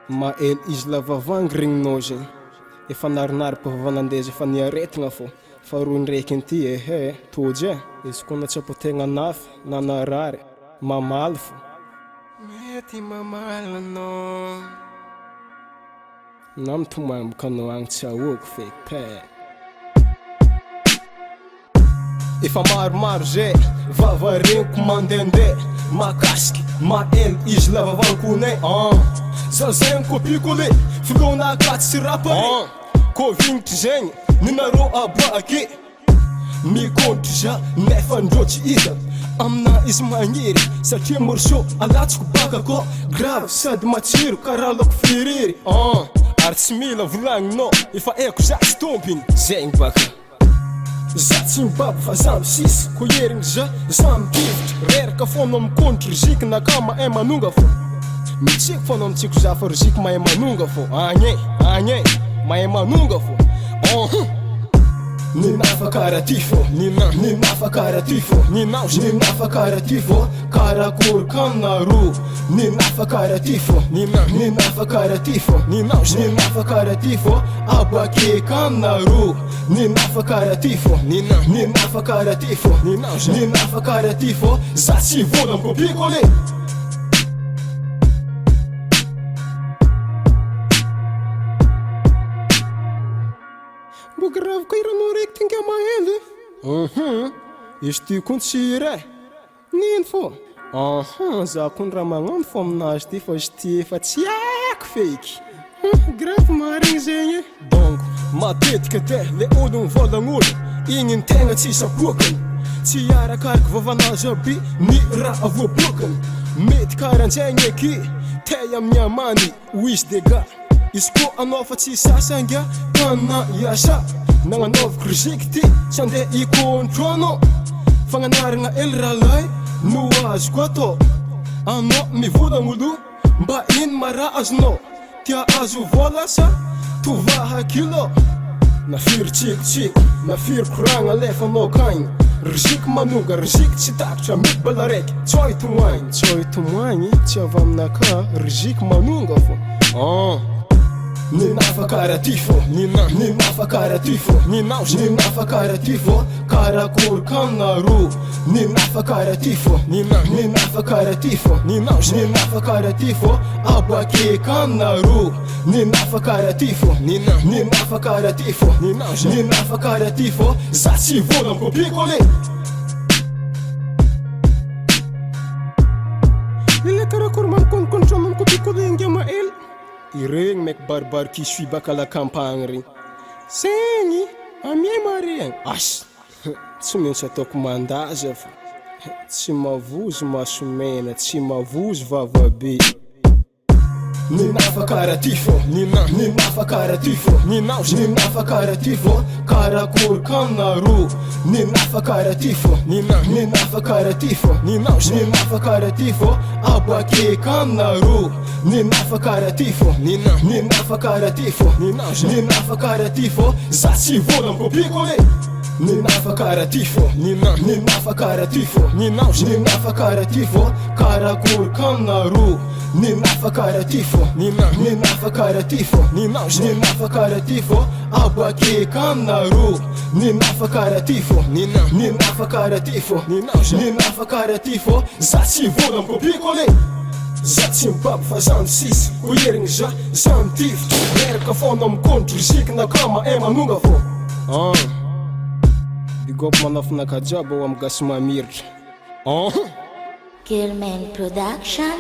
Mael izy lavavangy regninao zegny. Efa narinary mpavavanandeza efa niaretigna fô. Faharoa ndraiky anty tôjy izy koa natsapategna nafa na narary mamaly fô. Mety mamaly anao na mitomamboka anao agny tsy ahoako feky efa maromaro zay vavareniko mandendeha makasiky mael izy lavavankonay zazay kopikole filona akaty sy rapare kô vignitry zegny ninarô abaky mikontry za nefa ndrotsy ita amina izy magniry satria morceau alatsiko baka kô grave sady matsiro karaha loko firiry ary tsy mila volagninao efa eko za tsy tompiny zegny baka za tsy mibabo fa za misisy ko herigny za mipivitry reraka foanao mikontry riziky naka mahay manonga fô mitsiko foanao mitsiko za fa riziky mahay manonga fô agny mahay manonga fô ninafa kara ty fô ninafa kara ty fô ninafa kara ty fô karakory kanaro ninafa kara ty fô ninafa kara ty fô ninafa kara ty fô abake kanaro ninafa kara ty fô ninafa kara ty fô ninafa kara ty fô za tsy vola mkopikole grave ko iranao raiky tinga mahely izy ty koa tsy iray nino fô za koa raha magnano fô aminazy ty fa izy ty efa tsy haiko feky grave marigny zegny donc matetika te le olo mivolagn'olo igny tegna tsy sapokany tsy arakaraky vavanazy aby ny raha voabokany mety karanjegny eky te amin'ny amany wisy dega izy koa anao fa tsy sasanga tana iasa nagnanaovako riziky ty tsy andeha ikontro anao fagnanaragna ely ralay no azoko atao anao mivolagnoloa mba ino mara azonao tia azo vola sa tovaha kilo nafiry tsikotsiko nafiry koragna alefanao kagny riziky manonga riziky tsy takitra mety bala raiky tsoy tomoagny tsy avy aminaka riziky manonga fô ninafa kara ty fô ninafa kara ty fô ninafa kara ty fô karakory kanaro ninafa kara ty fô ninafa kara ty fô ninafa kara ty fô abake kanaro ninafa kara ty fô ninafa kara ty fô ninafa kara ty fô za tsy vola mkopikole ila karakory mamkonkontra mamkopikole inga mael iregny maiky baribariky sui baka la campagne regny segny amie maregny tsy maintsy ataoko mandaza fa tsy mavozo masomena tsy mavozo vavabe ninafa kara ty fô ninafa kara ty fô ninafa kara ty fô karakory kanaro ninafa kara ty fô ninafa kara ty fô ninafa kara ty fô abake kanaro ninafa kara ty fô ninafa kara ty fô ninafa kara ty fô za tsy vola mkopikole ninafa kara ty fô ninafa kara ty fô ninafa kara ty fô karakory kanaro ninafa kara ty fô ninafa kara ty fô ninafa kara ty fô abake kanaro ninafa kara ty fô ninafa kara ty fô ninafa kara ty fô za tsy vola mkopikole za tsy mibabo fa za misisy ko herigny za mitifitry meraka foanao mikontry riziky naka mahay manonga fô bigop manafinaka jiaby ao amy gasy mamiritra Girlman Production